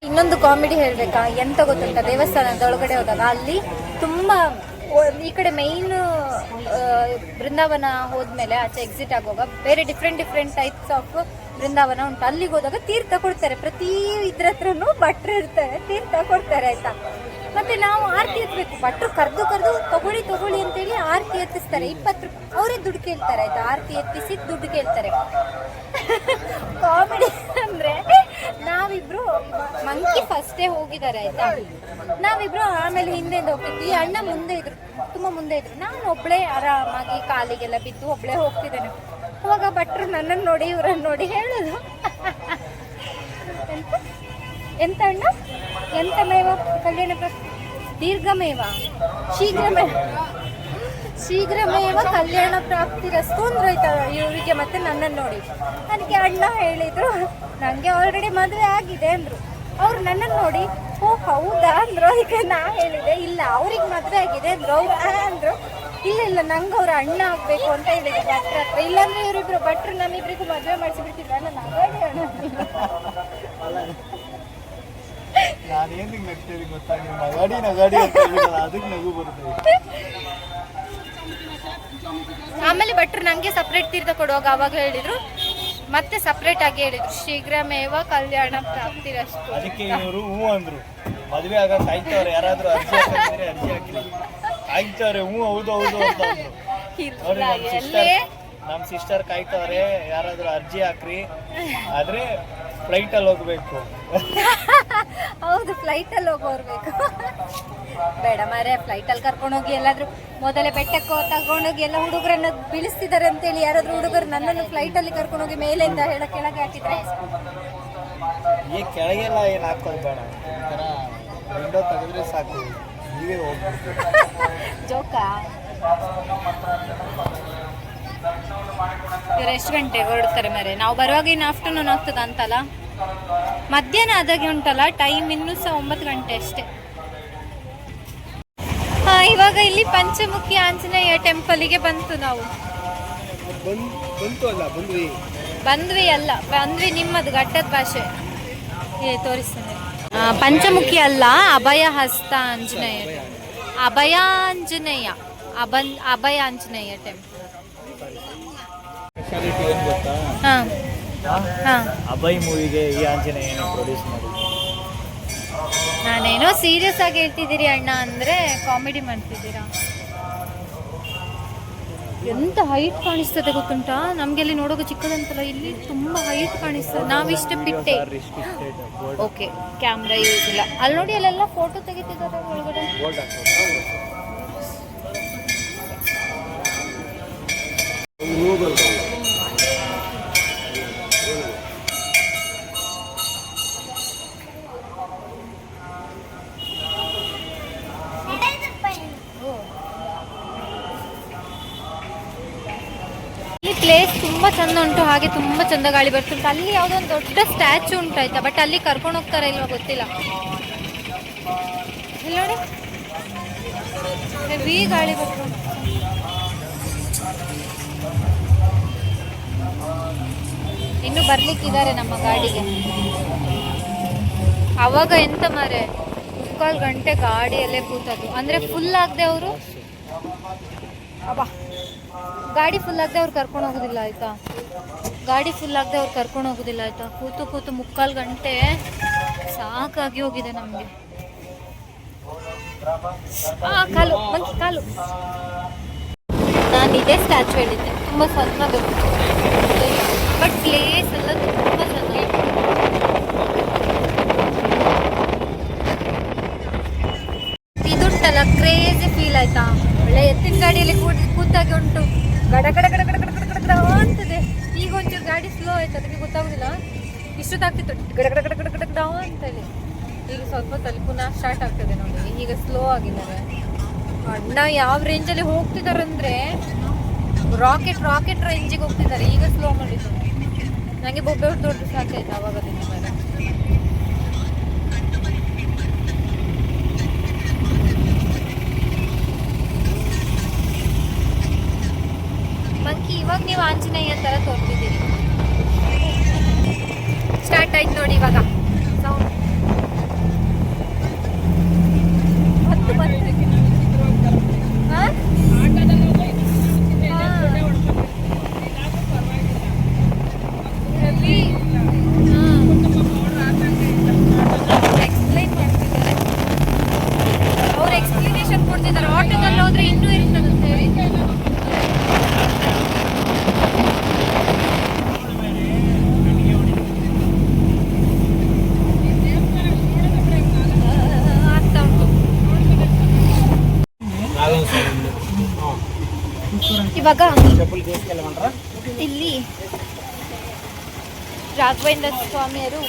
ಇನ್ನೊಂದು ಕಾಮಿಡಿ ಹೇಳ್ಬೇಕಾ, ಎಂತ ಗೊತ್ತುಂಟ, ದೇವಸ್ಥಾನದ ಒಳಗಡೆ ಹೋದಾಗ ಅಲ್ಲಿ ತುಂಬಾ ಈ ಕಡೆ ಮೈನ್ ಬೃಂದಾವನ ಹೋದ್ಮೇಲೆ ಆಚೆ ಎಕ್ಸಿಟ್ ಆಗುವಾಗ ಬೇರೆ ಡಿಫ್ರೆಂಟ್ ಟೈಪ್ಸ್ ಆಫ್ ಬೃಂದಾವನ ಉಂಟು. ಅಲ್ಲಿಗೆ ಹೋದಾಗ ತೀರ್ಥ ಕೊಡ್ತಾರೆ, ಪ್ರತಿ ಇದ್ರ ಹತ್ರನು ಭಟ್ರು ಇರ್ತಾರೆ, ತೀರ್ಥ ಕೊಡ್ತಾರೆ ಆಯ್ತಾ. ಮತ್ತೆ ನಾವು ಆರತಿ ಎತ್ತಬೇಕು, ಭಟ್ರು ಕರೆದು ತಗೊಳ್ಳಿ ಅಂತೇಳಿ ಆರತಿ ಎತ್ತಿಸ್ತಾರೆ. 20 ರೂಪಾಯಿ ಅವರೇ ದುಡ್ಡು ಕೇಳ್ತಾರೆ ಆಯ್ತಾ, ಆರತಿ ಎತ್ತಿಸಿ ದುಡ್ಡು ಕೇಳ್ತಾರೆ. ಕಾಮಿಡಿ ಅಂದ್ರೆ ನಾವಿಬ್ರು ಮಂಕಿ ಫಸ್ಟೇ ಹೋಗಿದ್ದಾರೆ ಆಯ್ತಾ, ನಾವಿಬ್ರು ಆಮೇಲೆ ಹಿಂದೆಯಿಂದ ಹೋಗ್ತಿದ್ವಿ. ಈ ಅಣ್ಣ ಮುಂದೆ ಇದ್ರು, ತುಂಬಾ ಮುಂದೆ ಇದ್ರು. ನಾನು ಒಬ್ಳೆ ಆರಾಮಾಗಿ ಕಾಲಿಗೆಲ್ಲ ಬಿದ್ದು ಒಬ್ಳೆ ಹೋಗ್ತಿದ್ದೇನೆ. ಅವಾಗ ಭಟ್ರು ನನ್ನನ್ನು ನೋಡಿ ಇವ್ರನ್ನ ನೋಡಿ ಹೇಳೋದು, ಎಂತ ಅಣ್ಣ, ಎಂತ ಮೇವ ಕಲ್ಯಾಣ ದೀರ್ಘಮೇವ ಶೀಘ್ರಮೇವ ಕಲ್ಯಾಣ ಪ್ರಾಪ್ತಿರಸ್ತು ಅಂದ್ರು ಆಯ್ತಾ ಇವರಿಗೆ. ಮತ್ತೆ ನನ್ನನ್ನು ನೋಡಿ ನನಗೆ ಅಣ್ಣ ಹೇಳಿದ್ರು, ನನಗೆ ಆಲ್ರೆಡಿ ಮದುವೆ ಆಗಿದೆ ಅಂದ್ರು. ಅವ್ರು ನನ್ನನ್ನು ನೋಡಿ ಓ ಹೌದಾ ಅಂದ್ರು. ಈಗ ನಾ ಹೇಳಿದೆ ಇಲ್ಲ ಅವ್ರಿಗೆ ಮದುವೆ ಆಗಿದೆ ಅಂದ್ರು. ಅವ್ರು ಅಂದ್ರು ಇಲ್ಲ ನಂಗೆ ಅವ್ರ ಅಣ್ಣ ಆಗ್ಬೇಕು ಅಂತ ಹೇಳಿದೆ ಭಟ್ರ ಹತ್ರ. ಇಲ್ಲಾಂದ್ರೆ ಇವರಿಬ್ರು ಭಟ್ರು ನಮ್ಮಿಬ್ರಿಗೂ ಮದುವೆ ಮಾಡಿಸಿಬಿಡ್ತಿದ್ರು. ಅಣ್ಣ ನಾಗಾಡಿ ಅಣ್ಣ ಆಮೇಲೆ ಭಟ್ರು ನಂಗೆ ಸಪ್ರೇಟ್ ತೀರ್ಥ ಕೊಡುವಾಗ ಅವಾಗ ಹೇಳಿದ್ರು, ಮತ್ತೆ ಸಪ್ರೇಟ್ ಆಗಿ ಹೇಳಿದ್ರು ಶೀಘ್ರಮೇವ ಕಲ್ಯಾಣ ಪ್ರಾಪ್ತಿರಸ್ತು. ಅದಕ್ಕೆ ಇವರು ಹೂ ಅಂದ್ರು, ಮದುವೆ ಆಗ ಕಾಯ್ತವ್ರೆ, ಯಾರಾದ್ರೂ ಅರ್ಜಿ ಹಾಕಿದ್ರೆ ಅರ್ಜಿ ಹಾಕಿಲ್ಲ, ಕಾಯ್ತವ್ರೆ ಹೂ ಹೌದು ಅಂತ ನಮ್ ಸಿಸ್ಟರ್ ಕಾಯ್ತವ್ರೆ, ಯಾರಾದ್ರೂ ಅರ್ಜಿ ಹಾಕ್ರಿ, ಆದ್ರೆ ಫ್ಲೈಟ್ ಅಲ್ಲಿ ಹೋಗ್ಬೇಕು. ಹೌದು, ಫ್ಲೈಟ್ ಅಲ್ಲಿ ಹೋಗೋರ್ಬೇಕು. ಬೇಡ ಮಾರೆ, ಫ್ಲೈಟ್ ಅಲ್ಲಿ ಕರ್ಕೊಂಡೋಗಿ ಎಲ್ಲಾದ್ರೂ ಮೊದಲೇ ಬೆಟ್ಟಕ್ಕೋ ತಗೊಂಡೋಗಿ ಎಲ್ಲ ಹುಡುಗರನ್ನ ಬೀಳಿಸ್ತಿದ್ದಾರೆ ಅಂತೇಳಿ ಯಾರಾದ್ರೂ ಹುಡುಗರು ನನ್ನನ್ನು ಫ್ಲೈಟ್ ಅಲ್ಲಿ ಕರ್ಕೊಂಡೋಗಿ ಮೇಲಿಂದ ಕೆಳಗೆ ಹಾಕಿದ್ರೆ ಈ ಕೆಳಗೆಲ್ಲ ಏನ್ ಹಾಕೋದು ಬೇಡ, ವಿಂಡೋ ತೆಗೆದ್ರೆ ಸಾಕು, ನೀವೇ ಹೋಗ್ಬೇಕು. ಜೋಕಾ? ಇವ್ರು ಎಷ್ಟು ಗಂಟೆಗೆ ಹೊರಡ್ತಾರೆ ಮರೆ? ನಾವು ಬರುವಾಗ ಇನ್ನು ಆಫ್ಟರ್ನೂನ್ ಆಗ್ತದ ಅಂತಲ್ಲ, ಮಧ್ಯಾಹ್ನ ಆದಾಗೆ ಉಂಟಲ್ಲ ಟೈಮ್, ಇನ್ನೂ ಸಹ 9 ಗಂಟೆ ಅಷ್ಟೇ. ಇವಾಗ ಇಲ್ಲಿ ಪಂಚಮುಖಿ ಆಂಜನೇಯ ಟೆಂಪಲ್ಗೆ ಬಂತು ನಾವು. ಬಂದ್ವಿ ನಿಮ್ಮದು ಘಟ್ಟದ ಭಾಷೆ ತೋರಿಸ್ತೇನೆ. ಪಂಚಮುಖಿ ಅಲ್ಲ, ಅಭಯ ಹಸ್ತ ಆಂಜನೇಯ, ಅಭಯ ಆಂಜನೇಯ ಟೆಂಪಲ್. ಅಭಯ್ ಮೂವಿಗೆ ಈ ಆಂಜನೇಯನ ಪ್ರೊಡ್ಯೂಸ್ ಮಾಡಿ. ನಾನೇನೋ ಸೀರಿಯಸ್ ಆಗಿ ಹೇಳ್ತಿದ್ದೀರಿ ಅಣ್ಣ ಅಂದ್ರೆ ಕಾಮಿಡಿ ಮಾಡ್ತಿದ್ದೀರಾ. ಎಂತ ಹೈಟ್ ಕಾಣಿಸ್ತದೆ ಗೊತ್ತುಂಟಾ? ನಮ್ಗೆಲ್ಲಿ ನೋಡೋಕೆ ಚಿಕ್ಕದಂತಲ್ಲ, ಇಲ್ಲಿ ತುಂಬಾ ಹೈಟ್ ಕಾಣಿಸ್ತದೆ. ನಾವಿಷ್ಟು ಬಿಟ್ಟೆ. ಓಕೆ, ಕ್ಯಾಮ್ರಾ ಯೂಸ್ ಇಲ್ಲ. ಅಲ್ಲಿ ನೋಡಿ, ಅಲ್ಲೆಲ್ಲ ಫೋಟೋ ತೆಗಿತಿದ್ದಾರೆ ಒಳಗಡೆ. ಪ್ಲೇಸ್ ತುಂಬಾ ಚಂದ ಉಂಟು, ಹಾಗೆ ತುಂಬಾ ಚಂದ ಗಾಳಿ ಬರ್ತುಂಟು. ಅಲ್ಲಿ ಯಾವುದೋ ಒಂದು ದೊಡ್ಡ ಸ್ಟ್ಯಾಚು ಉಂಟಾಯ್ತಾ, ಬಟ್ ಅಲ್ಲಿ ಕರ್ಕೊಂಡು ಹೋಗ್ತಾರ ಇಲ್ವಾ ಗೊತ್ತಿಲ್ಲ. ಇಲ್ಲಿ ನೋಡಿ, ಹೆವಿ ಗಾಳಿ ಬರ್ತುಂಟು. ಇನ್ನು ಬರ್ಲಿಕ್ಕಿದ್ದಾರೆ ನಮ್ಮ ಗಾಡಿಗೆ. ಅವಾಗ ಎಂತ ಮಾರೆ, 3/4 ಗಂಟೆ ಗಾಡಿಯಲ್ಲೇ ಕೂತದ್ದು. ಅಂದ್ರೆ ಫುಲ್ ಆಗದೆ ಅವರು, ಗಾಡಿ ಫುಲ್ ಆಗದೆ ಅವ್ರು ಕರ್ಕೊಂಡು ಹೋಗೋದಿಲ್ಲ ಆಯ್ತಾ, ಕೂತು 3/4 ಗಂಟೆ ಸಾಕಾಗಿ ಹೋಗಿದೆ ನಮಗೆ. ಕಾಲು ಮಂಕಿ ಕಾಲು. ನಾನು ಇದೇ ಸ್ಟ್ಯಾಚು ಹೇಳಿದ್ದೆ, ತುಂಬ ಸಣ್ಣದು, ಬಟ್ ಪ್ಲೇಸ್ ಎಲ್ಲ ತುಂಬ ಚೆನ್ನಾಗಿ. ಇದುಂಟಲ್ಲ ಕ್ರೇಜಿ ಫೀಲ್ ಆಯ್ತಾ, ಒಳ್ಳೆ ಎತ್ತಿನ ಗಾಡಿಯಲ್ಲಿ ಕೂತಾಗಿ ಉಂಟು. ಗಡ ಅಂತದೆ. ಈಗ ಒಂಚೂರು ಗಾಡಿ ಸ್ಲೋ ಆಯ್ತು, ಅದಕ್ಕೆ ಗೊತ್ತಾಗುದಿಲ್ಲ. ಇಷ್ಟೊತ್ತಾಗ್ತಿತ್ತು ಗಡ ಅಂತೇಳಿ. ಈಗ ಸ್ವಲ್ಪ ತಲೆ ಪುನಃ ಸ್ಟಾರ್ಟ್ ಆಗ್ತದೆ ನೋಡಿ. ಈಗ ಸ್ಲೋ ಆಗಿದ್ದಾರೆ. ಅಣ್ಣ ಯಾವ ರೇಂಜಲ್ಲಿ ಹೋಗ್ತಿದ್ದಾರೆ ಅಂದ್ರೆ ರಾಕೆಟ್ ರೇಂಜಿಗೆ ಹೋಗ್ತಿದ್ದಾರೆ. ಈಗ ಸ್ಲೋ ಮಾಡಿದ್ದು ನನಗೆ ಬೊಬ್ಬೆ ದೊಡ್ಡ ಸಾಕಾಯ್ತು ಆವಾಗ. ಆಂಜನೇಯ ತರ ತೋರ್ತಿದ್ದೀರಿ. ಸ್ಟಾರ್ಟ್ ಆಯ್ತು ನೋಡಿ ಇವಾಗ ಸೌಂಡ್. ಹತ್ತು ಬಂತು. ಹಾ? ರವಿ ಎಕ್ಸ್ಪ್ಲೈನ್ ಮಾಡ್ತಿದ್ದಾರೆ, ಅವ್ರು ಎಕ್ಸ್ಪ್ಲನೇಷನ್ ಕೊಡ್ತಿದ್ದಾರೆ. ಆಟೋದಲ್ಲಿ ಹೋದ್ರೆ ಇನ್ನೂ ಇರ್ತದಂತ ಹೇಳಿ. ಆಗ್ತಾ ಉಂಟು ಇವಾಗ. ಇಲ್ಲಿ ರಾಘವೇಂದ್ರ ಸ್ವಾಮಿಯರು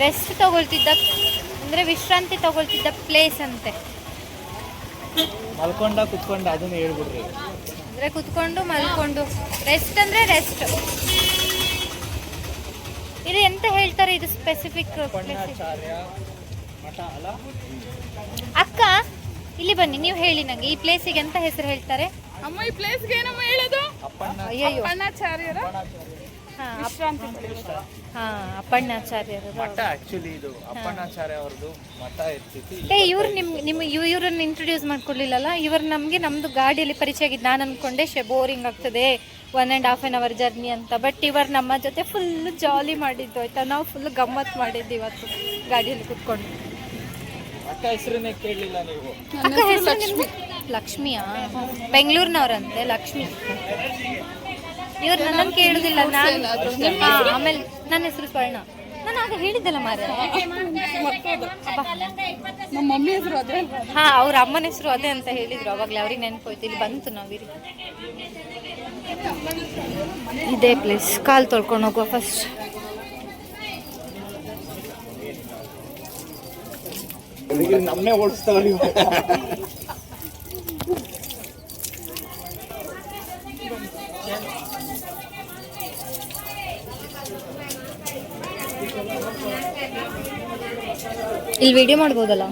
ರೆಸ್ಟ್ ತಗೊಳ್ತಿದ್ದ, ಅಂದ್ರೆ ವಿಶ್ರಾಂತಿ ತಗೊಳ್ತಿದ್ದ ಪ್ಲೇಸ್ ಅಂತೆ. ಮಲ್ಕೊಂಡ ಕುತ್ಕೊಂಡ ಅದನ್ನ ಹೇಳ್ಬಿಡ್ರಿ. ಅಂದ್ರೆ ಕುತ್ಕೊಂಡು ಮಲ್ಕೊಂಡು ರೆಸ್ಟ್ ಅಂದ್ರೆ ರೆಸ್ಟ್. ಇದು ಎಂತ ಹೇಳ್ತಾರೆ, ಇದು ಸ್ಪೆಸಿಫಿಕ್ ಮಠ ಅಲ್ಲ? ಅಕ್ಕ ಇಲ್ಲಿ ಬನ್ನಿ, ನೀವು ಹೇಳಿ ನಂಗೆ ಈ ಪ್ಲೇಸಿಗೆ ಎಂತ ಹೆಸರು ಹೇಳ್ತಾರೆ? ಅಮ್ಮ ಈ ಪ್ಲೇಸ್ಗೆ ಏನಮ್ಮ ಹೇಳೋದು? ಅಯ್ಯಯ್ಯೋ, ಅಪ್ಪಣ್ಣಾಚಾರ್ಯರ ಹಾ ವಿಶ್ರಾಂತಿ ಪ್ರದೇಶ. ಹಾ ಅಪ್ಪಣ್ಣಾಚಾರ್ಯರು ಮಠ. ಆಕ್ಚುಲಿ ಇದು ಅಪ್ಪಣ್ಣಾಚಾರ್ಯ ಅವ್ರದ್ದು ಮಠ ಇರ್ತಿತ್ತು. ಇವ್ರು ಇವ್ರನ್ನ ಇಂಟ್ರೊಡ್ಯೂಸ್ ಮಾಡ್ಕೊಡ್ಲಿಲ್ಲಲ್ಲ. ಇವ್ರು ನಮ್ಗೆ ನಮ್ದು ಗಾಡಿಯಲ್ಲಿ ಪರಿಚಯ ಆಗಿದ್ದು. ನಾನು ಅನ್ಕೊಂಡೆ ಬೋರಿಂಗ್ ಆಗ್ತದೆ 1.5 hour ಜರ್ನಿ ಅಂತ. ಬಟ್ ಇವರು ನಮ್ಮ ಜೊತೆ ಫುಲ್ ಜಾಲಿ ಮಾಡಿದ್ದು ಆಯ್ತಾ. ನಾವು ಫುಲ್ ಗಮ್ಮತ್ ಮಾಡಿದ್ದು ಇವತ್ತು ಗಾಡಿಯಲ್ಲಿ ಕುತ್ಕೊಂಡು. ಅಕ್ಕ ಹೆಸರನ್ನೇ ಕೇಳಲಿಲ್ಲ ನೀವು. ಅಕ್ಕ ಹೆಸರು ನಿಮ್ದು? ಲಕ್ಷ್ಮಿಯಾ? ಬೆಂಗಳೂರಿನವ್ರಂತೆ ಲಕ್ಷ್ಮಿ. ಇವ್ರು ನನ್ನನ್ನು ಕೇಳುದಿಲ್ಲ. ಆಮೇಲೆ ನನ್ನ ಹೆಸರು ಸ್ವರ್ಣ. ನಾನು ಆಗ ಹೇಳಿದ್ದಲ್ಲ ಮಾರ್ರೆ. ನಮ್ಮ ಮಮ್ಮಿ ಹೆಸರು ಅದೇ. ಹಾ, ಅವ್ರ ಅಮ್ಮನ ಹೆಸರು ಅದೇ ಅಂತ ಹೇಳಿದ್ರು ಅವಾಗಲೇ. ಅವ್ರಿಗೆ ನೆನಪೋಯ್ತು. ಇಲ್ಲಿ ಬಂತು ನಾವಿರಿ. ಇದೇ ಪ್ಲೇಸ್. ಕಾಲು ತೊಳ್ಕೊಂಡು ಹೋಗುವ ಫಸ್ಟ್. ನಮ್ಮನ್ನೇ ಓಡಿಸ್ತಾವ್ರಿ. ಇಲ್ಲಿ ವಿಡಿಯೋ ಮಾಡ್ಬೋದಲ್ಲ?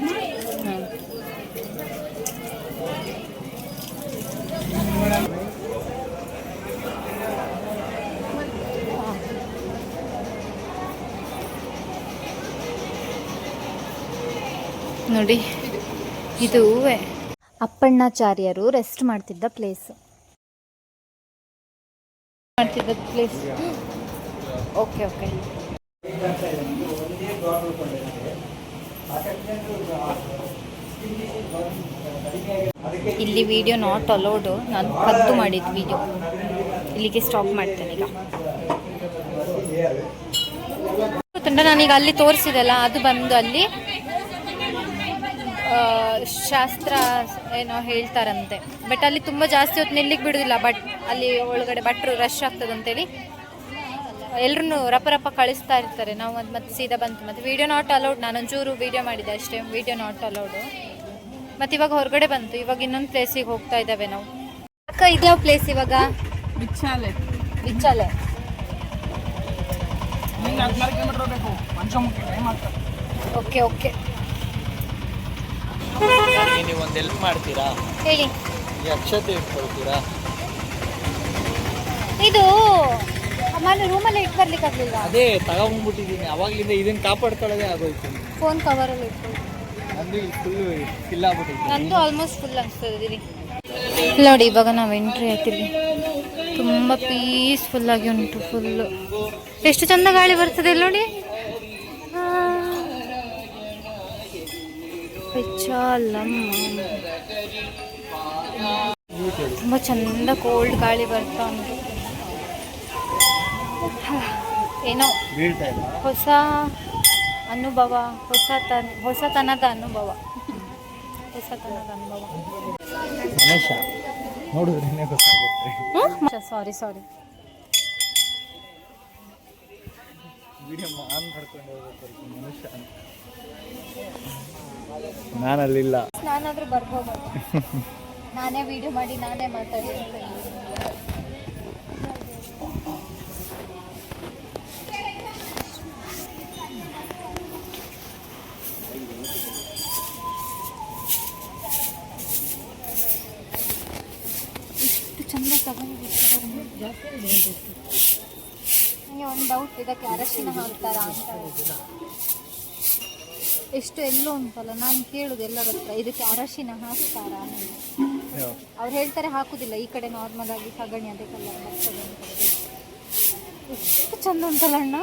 ನೋಡಿ, ಇದು ಅಪ್ಪಣ್ಣಾಚಾರ್ಯರು ರೆಸ್ಟ್ ಮಾಡ್ತಿದ್ದ ಪ್ಲೇಸ್. Okay okay. ಇಲ್ಲಿ ವಿಡಿಯೋ ನಾಟ್ ಅಲೌಡ್. ನಾನು ಕದ್ದು ಮಾಡಿದ್ದು ವಿಡಿಯೋ. ಇಲ್ಲಿಗೆ ಸ್ಟಾಪ್ ಮಾಡ್ತೇನೆ ಈಗ. ನಾನೀಗ ಅಲ್ಲಿ ತೋರಿಸಿದೆಲ್ಲ ಅದು ಬಂದು ಅಲ್ಲಿ ಶಾಸ್ತ್ರ ಏನೋ ಹೇಳ್ತಾರಂತೆ. ಬಟ್ ಅಲ್ಲಿ ತುಂಬ ಜಾಸ್ತಿ ಹೊತ್ತು ನಿಲ್ಲಿಗೆ ಬಿಡೋದಿಲ್ಲ. ಬಟ್ ಅಲ್ಲಿ ಒಳಗಡೆ ಭಟ್ರು ರಶ್ ಆಗ್ತದಂತೇಳಿ ಎಲ್ಲರೂ ರಪ ಕಳಿಸ್ತಾ ಇರ್ತಾರೆ. ನಾವು ಮತ್ತೆ ಸೀದಾ ಬಂತು. ಮತ್ತು ವಿಡಿಯೋ ನಾಟ್ ಅಲೌಡ್. ನಾನೊಂಚೂರು ವಿಡಿಯೋ ಮಾಡಿದ್ದೆ ಅಷ್ಟೇ. Video not allowed. ಮತ್ತು ಇವಾಗ ಹೊರಗಡೆ ಬಂತು. ಇವಾಗ ಇನ್ನೊಂದು ಪ್ಲೇಸಿಗೆ ಹೋಗ್ತಾ ಇದ್ದಾವೆ ನಾವು. ಅಕ್ಕ, ಇದ್ಯಾವ ಪ್ಲೇಸ್ ಇವಾಗ? ಬಿಚ್ಚಾಲೆ. ಬಿಚ್ಚಾಲೆ. Okay okay. ನೀವು ಒಂದು ಹೆಲ್ಪ್ ಮಾಡ್ತೀರಾ? ಹೇಳಿ. ಈ ಅಕ್ಷತೆ ಇಟ್ಕೊಳ್ತೀರಾ? ಇದು ಮನೆ ರೂಮಲ್ಲಿ ಇಟ್ಟು ಬರ್ಲಿಕ್ಕೆ ಆಗಲಿಲ್ಲ. ಅದೇ ತಗೊಂಡ್ಬಿಟ್ಟಿದ್ದೀನಿ. ಅವಾಗ್ಲಿಂದ ಇದನ್ನ ಕಾಪಾಡ್ಕೊಳ್ಳೋದೇ ಆಗೋಯ್ತು. ಫೋನ್ ಕವರಲ್ಲಿ ಇಟ್ಕೊಳ್ಳಿ. ನಂದು ಫುಲ್ ಫಿಲ್ ಆಗ್ಬಿಟ್ಟಿದೆ. ನಂದು ಆಲ್ಮೋಸ್ಟ್ ಫುಲ್ ಅನಿಸ್ತದೆ. ನೋಡಿ, ಇವಾಗ ನಾವು ಎಂಟ್ರಿ ಆಯ್ತೀವಿ. ತುಂಬ ಪೀಸ್ಫುಲ್ ಆಗಿ ಉಂಟು. ಫುಲ್ಲು ಎಷ್ಟು ಚಂದ ಗಾಳಿ ಬರ್ತದೆ ನೋಡಿ. ತುಂಬ ಚಂದ ಕೋಲ್ಡ್ ಗಾಳಿ ಬರ್ತಾ ಉಂಟು. ಏನೋ ಹೊಸ ಅನುಭವ, ಹೊಸತನದ ಅನುಭವ. ಮನುಷ್ಯ ನೋಡಿದ್ರೆ ಗೊತ್ತಾಗುತ್ತೆ. ಸಾರಿ ವಿಡಿಯೋ ಆನ್ ಮಾಡ್ಕೊಂಡು ಹೋಗ್ಬೇಕು ಮನುಷ್ಯ. ನಾನಲ್ಲಿಲ್ಲ. ನಾನಾದ್ರೂ ಬರ್ಬೋದು. ನಾನೇ ವಿಡಿಯೋ ಮಾಡಿ ನಾನೇ ಮಾತಾಡಿ. ಎಷ್ಟು ಚಂದ ಸಗಣಿ ಬಿಡ್ತಿದ್ದಾರೆ. ನನಗೆ ಒಂದು ಡೌಟ್, ಇದಕ್ಕೆ ಅರಶಿನ ಹಾಕ್ತಾರಾ ಅಂತ. ಎಷ್ಟು ಎಲ್ಲೋ ಉಂಟಲ್ಲ, ನಾನು ಕೇಳುದು ಎಲ್ಲರ ಹತ್ರ, ಇದಕ್ಕೆ ಅರಶಿನ ಹಾಕ್ತಾರಾ ಅಂತ. ಅವ್ರು ಹೇಳ್ತಾರೆ ಹಾಕುದಿಲ್ಲ, ಈ ಕಡೆ ನಾರ್ಮಲ್ ಆಗಿ ಸಗಣಿ ಅದೇ ಕಲರ್ ಬರ್ತದೆ ಅಂತ. ಎಷ್ಟು ಚಂದ ಉಂಟಲ್ಲ ಅಣ್ಣ.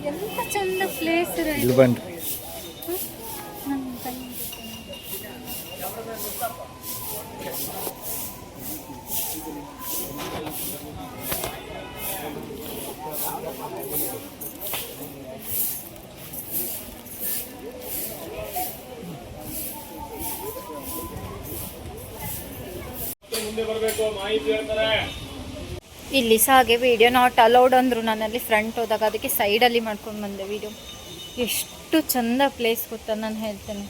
ಎಂತ ಚಂದ ಪ್ಲೇಸ್ ಇಲ್ಲಿ ಬನ್ರಿ. ಇಲ್ಲಿ ಸಹ ಹಾಗೆ ವಿಡಿಯೋ ನಾಟ್ ಅಲೌಡ್ ಅಂದರು. ನಾನಲ್ಲಿ ಫ್ರಂಟ್ ಹೋದಾಗ ಅದಕ್ಕೆ ಸೈಡಲ್ಲಿ ಮಾಡ್ಕೊಂಡು ಬಂದೆ ವಿಡಿಯೋ. ಎಷ್ಟು ಚಂದ ಪ್ಲೇಸ್ ಗೊತ್ತಾ, ನಾನು ಹೇಳ್ತೇನೆ.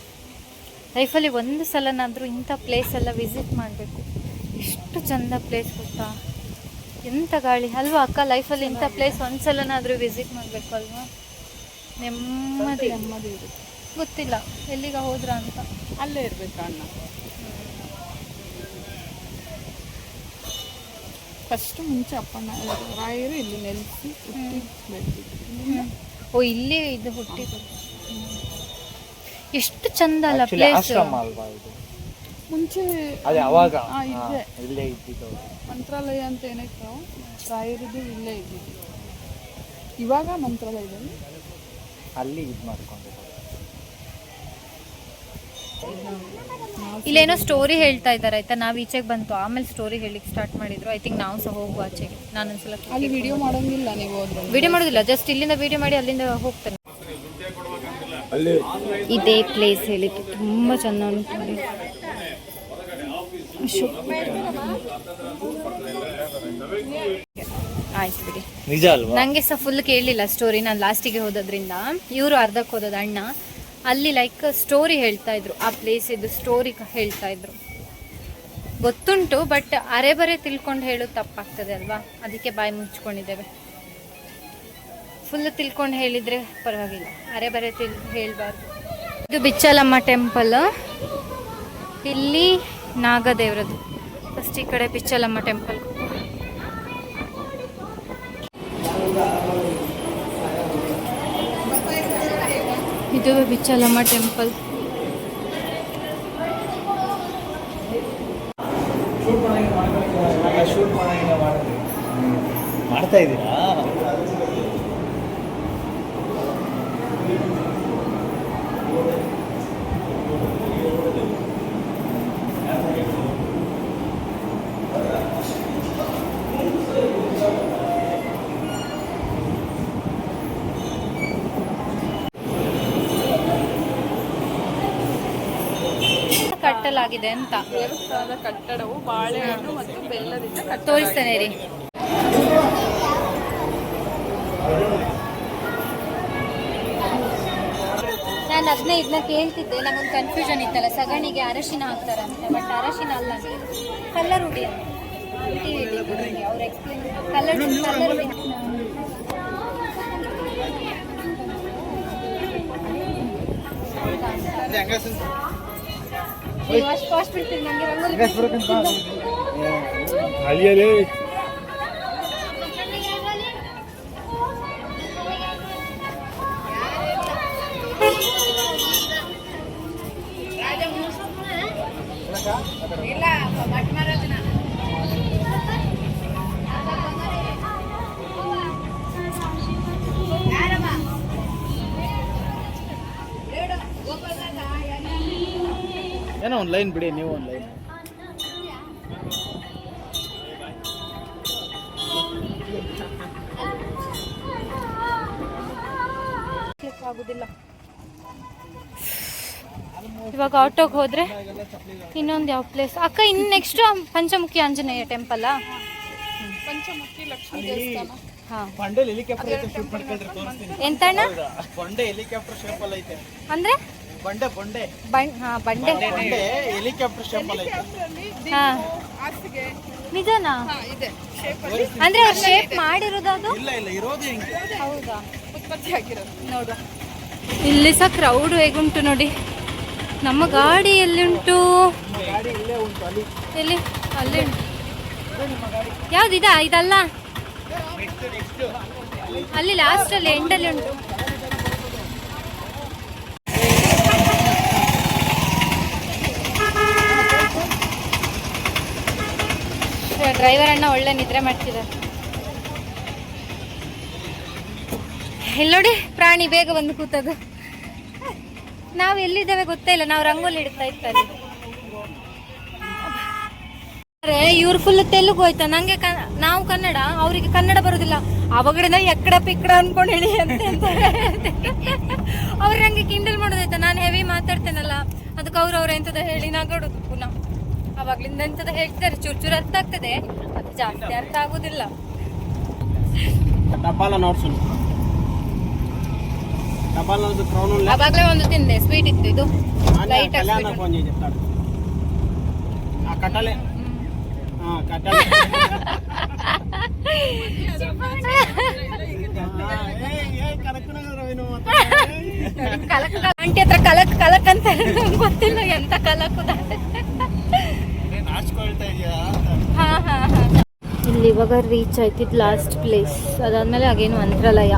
ಲೈಫಲ್ಲಿ ಒಂದು ಸಲನಾದರೂ ಇಂಥ ಪ್ಲೇಸ್ ಎಲ್ಲ ವಿಸಿಟ್ ಮಾಡಬೇಕು. ಎಷ್ಟು ಚಂದ ಪ್ಲೇಸ್ ಗೊತ್ತಾ, ಎಂಥ ಗಾಳಿ ಅಲ್ವಾ ಅಕ್ಕ. ಲೈಫಲ್ಲಿ ಇಂಥ ಪ್ಲೇಸ್ ಒಂದು ಸಲನಾದರೂ ವಿಸಿಟ್ ಮಾಡಬೇಕು ಅಲ್ವಾ. ನೆಮ್ಮದಿ ನೆಮ್ಮದಿ ಇರುತ್ತೆ. ಗೊತ್ತಿಲ್ಲ ಎಲ್ಲಿಗ ಹೋದ್ರ ಅಂತ. ಅಲ್ಲೇ ಇರ್ಬೇಕು ಅಣ್ಣ. ಫಸ್ಟ್ ಮುಂಚೆ ಅಪ್ಪನ ರಾಯರು ಇಲ್ಲಿ ನೆಲೆಸಿ ಬೆಳೆದಿದ್ರು. ಓ ಇಲ್ಲಿ ಇದು ಹುಟ್ಟಿದ್ದು. ಎಷ್ಟು ಚಂದ ಅಲ್ಲ ಪ್ಲೇಸ್. ಆಶ್ರಮ ಅಲ್ವಾ ಇದು? ಮುಂಚೆ ಅದೇ ಅವಾಗ ಇಲ್ಲೇ ಇಲ್ಲೇ ಇದ್ದಿದ್ದು. ಮಂತ್ರಾಲಯ ಅಂತ ಏನಕ್ಕೆ ರಾಯರದು ಇಲ್ಲೇ ಇದ್ದಿದ್ದು. ಇವಾಗ ಮಂತ್ರಾಲಯದಲ್ಲಿ ಅಲ್ಲಿ ಇದು ಮಾಡ್ಕೊಂಡಿದ್ದಾರೆ. ಇಲ್ಲೇನೋ ಸ್ಟೋರಿ ಹೇಳ್ತಾ ಇದ್ದಾರೆ ಆಯ್ತಾ. ನಾವು ಈಚೆಗೆ ಬಂತು, ಆಮೇಲೆ ಸ್ಟೋರಿ ಹೇಳಿಕ್ಕೆ ಸ್ಟಾರ್ಟ್ ಮಾಡಿದ್ರು. ಐ ಥಿಂಕ್ ನಾವು ಸಹ ಹೋಗುವ ಆಚೆಗೆ. ನಾನೊಂದ್ಸಲ ಅಲ್ಲಿ ವಿಡಿಯೋ ಮಾಡೋಂಗಿಲ್ಲ ನೀವು ಹೋದ್ರೆ. ವಿಡಿಯೋ ಮಾಡೋದಿಲ್ಲ, ಜಸ್ಟ್ ಇಲ್ಲಿಂದ ವಿಡಿಯೋ ಮಾಡಿ ಅಲ್ಲಿಂದ ಹೋಗ್ತೇನೆ. ಇದೇ ಪ್ಲೇಸ್ ಹೇಳಿದ್ದು ತುಂಬ ಚೆಂದ ಉಂಟು. ಆಯ್ತು ಬಿಡಿ. ನಿಜ ಅಲ್ವಾ? ನನಗೆ ಸಹ ಫುಲ್ ಕೇಳಲಿಲ್ಲ ಸ್ಟೋರಿ. ನಾನು ಲಾಸ್ಟಿಗೆ ಹೋದದ್ರಿಂದ ಇವರು ಅರ್ಧಕ್ಕೆ ಹೋದದ ಅಣ್ಣ. ಅಲ್ಲಿ ಲೈಕ್ ಸ್ಟೋರಿ ಹೇಳ್ತಾ ಇದ್ರು, ಆ ಪ್ಲೇಸ್ ಇದು ಸ್ಟೋರಿ ಹೇಳ್ತಾ ಇದ್ರು. ಗೊತ್ತುಂಟು, ಬಟ್ ಅರೆ ಬರೆ ತಿಳ್ಕೊಂಡು ಹೇಳೋದು ತಪ್ಪಾಗ್ತದೆ ಅಲ್ವಾ. ಅದಕ್ಕೆ ಬಾಯಿ ಮುಚ್ಕೊಂಡಿದ್ದೇವೆ. ಫುಲ್ ತಿಳ್ಕೊಂಡು ಹೇಳಿದರೆ ಪರವಾಗಿಲ್ಲ, ಅರೆ ಬರೆ ಹೇಳಬಾರ್ದು. ಇದು ಬಿಚ್ಚಲಮ್ಮ ಟೆಂಪಲ್. ಇಲ್ಲಿ ನಾಗದೇವ್ರದ್ದು. ಫಸ್ಟ್ ಈ ಕಡೆ ಬಿಚ್ಚಲಮ್ಮ ಟೆಂಪಲ್. ಇದು ಬಿಚ್ಚಲಮ್ಮ ಟೆಂಪಲ್. ಶೂಟ್ ಮಾಡ್ತಾ ಇದ್ದೀರಾ? ಕಟ್ಟಲಾಗಿದೆ ಅಂತ ದೇವಸ್ಥಾನದ ಕಟ್ಟಡವು ಬಾಳೆಹಣ್ಣು ಮತ್ತು ಬೆಲ್ಲದಿಂದ ತೋರಿಸ್ತೇನೆ ರೀ. ನಾನು ಅದನ್ನೇ ಇದನ್ನ ಕೇಳ್ತಿದ್ದೆ. ನಂಗೊಂದು ಕನ್ಫ್ಯೂಷನ್ ಇತ್ತಲ್ಲ, ಸಗಣಿಗೆ ಅರಶಿನ ಹಾಕ್ತಾರಂತೆ, ಬಟ್ ಅರಶಿನ ಅಲ್ಲ, ಕಲ್ಲರ್ ಹುಡಿ ಅಂತ. ಅವ್ರು ಎಕ್ಸ್ಪ್ಲೇನ್ ಕಲ್ಲರ್ ಹುಡಿ. ಅಷ್ಟು ಕಾಸ್ಟ್ ಬಿಡ್ತೀನಿ ನನಗೆ ರಂಗೋಲಿ. ಅಲ್ಲಿಯಲ್ಲೇ ಏನೋ ಒಂದು ಲೈನ್ ಬಿಡಿ, ನೀವು ಒಂದು ಲೈನ್. ಆಗುದಿಲ್ಲ. ಇವಾಗ ಆಟೋಗೆ ಹೋದ್ರೆ ಇನ್ನೊಂದು ಯಾವ ಪ್ಲೇಸ್ ಅಕ್ಕ? ಇನ್ನು ನೆಕ್ಸ್ಟ್ ಪಂಚಮುಖಿ ಆಂಜನೇಯ ಟೆಂಪಲ್. ಪಂಚಮುಖಿ ಲಕ್ಷ್ಮೀ ದೇವಸ್ಥಾನ. ಹಾ, ಬಂಡೆಲ್ ಹೆಲಿಕಾಪ್ಟರ್ ಐತೆ, ಶೂಟ್ ಮಾಡ್ಕೊಂಡ್ರೆ ತೋರಿಸ್ತೀನಿ. ಎಂತಣ್ಣ? ಬಂಡೆ ಹೆಲಿಕಾಪ್ಟರ್ ಶೇಪ್ ಅಲ್ಲಿ ಐತೆ. ಅಂದ್ರೆ ಬಂಡೆ ಬಂಡೆ ಬಂಡೆ ಹೆಲಿಕಾಪ್ಟರ್ ಶೇಪ್ ಅಲ್ಲಿ ಐತೆ. ಹಾ ಹಾಸಿಗೆ ನಿಜನಾ? ಇದೆ ಶೇಪ್ ಅಂದ್ರೆ ಅವ್ರು ಶೇಪ್ ಮಾಡಿರೋದು ಅದು? ಇಲ್ಲ ಇಲ್ಲ ಇರೋದೇ ಹಿಂಗೆ. ಹೌದಾ? ಉತ್ಪತ್ತಿ ಆಗಿರೋದು. ನೋಡುವ. ಇಲ್ಲಿ ಸಹ ಕ್ರೌಡ್ ಹೇಗುಂಟು ನೋಡಿ. ನಮ್ಮ ಗಾಡಿ ಎಲ್ಲಿಂಟು? ಗಾಡಿ ಇಲ್ಲೇ ಉಂಟು ಅಲ್ಲಿ. ಎಲ್ಲಿ? ಅಲ್ಲಿ ಉಂಟು. ಯಾವ್ದು ಇದಾ? ಇದಲ್ಲ, ನೆಕ್ಸ್ಟ್ ಅಲ್ಲಿ ಲಾಸ್ಟ್ ಅಲ್ಲಿ ಎಂಡಲ್ಲಿ ಉಂಟು. ಡ್ರೈವರ್ ಅಣ್ಣ ಒಳ್ಳೆ ನಿದ್ರೆ ಮಾಡ್ತಿದ್ದಾರೆ. ಇಲ್ಲಿ ನೋಡಿ, ಪ್ರಾಣಿ ಬೇಗ ಬಂದು ಕೂತದು. ನಾವು ಎಲ್ಲಿದ್ದೇವೆ ಗೊತ್ತೇ ಇಲ್ಲ. ನಾವು ರಂಗೋಲಿ ಇಡ್ತಾ ಇರ್ತಾರೆ. ಇವ್ರು ಫುಲ್ ತೆಲುಗು ಆಯ್ತಾ. ನಂಗೆ ನಾವು ಕನ್ನಡ, ಅವರಿಗೆ ಕನ್ನಡ ಬರೋದಿಲ್ಲ. ಅವಾಗಡೆ ಎಕ್ಕಡ ಪಿಕ್ಕಡ ಅನ್ಕೊಂಡು ಹೇಳಿ ಅಂತ ಅವ್ರು ನಂಗೆ ಕಿಂಡಲ್ ಮಾಡೋದಾಯ್ತಾ. ನಾನು ಹೆವಿ ಮಾತಾಡ್ತೇನಲ್ಲ, ಅದಕ್ಕೆ ಅವ್ರು ಎಂತದ ಹೇಳಿ ನಗಾಡೋದು ಪುನಃ. ಅವಾಗ್ಲಿಂದ ಎಂತದ ಹೇಳ್ತಾರೆ, ಚೂರು ಅರ್ಥ ಆಗ್ತದೆ, ಅದು ಜಾಸ್ತಿ ಅರ್ಥ ಆಗುದಿಲ್ಲ. ಅವಾಗ್ಲೇ ಒಂದು ತಿಂದೆ, ಸ್ವೀಟ್ ಇತ್ತು. ಇದು ಲೈಟ್ ಆಂಟಿ ಹತ್ರ ಕಲಕ್ ಕಲಕ್ ಅಂತ ಗೊತ್ತಿಲ್ಲ ಎಂತ ಕಲಕುದ. ನಾಚ್ಕೊಳ್ತಾ ಇದೆಯಾ? ಇಲ್ಲಿ ಇವಾಗ ರೀಚ್ ಆಯ್ತಿದ್ ಲಾಸ್ಟ್ ಪ್ಲೇಸ್. ಅದಾದ್ಮೇಲೆ ಹಾಗೇನು ಮಂತ್ರಾಲಯ.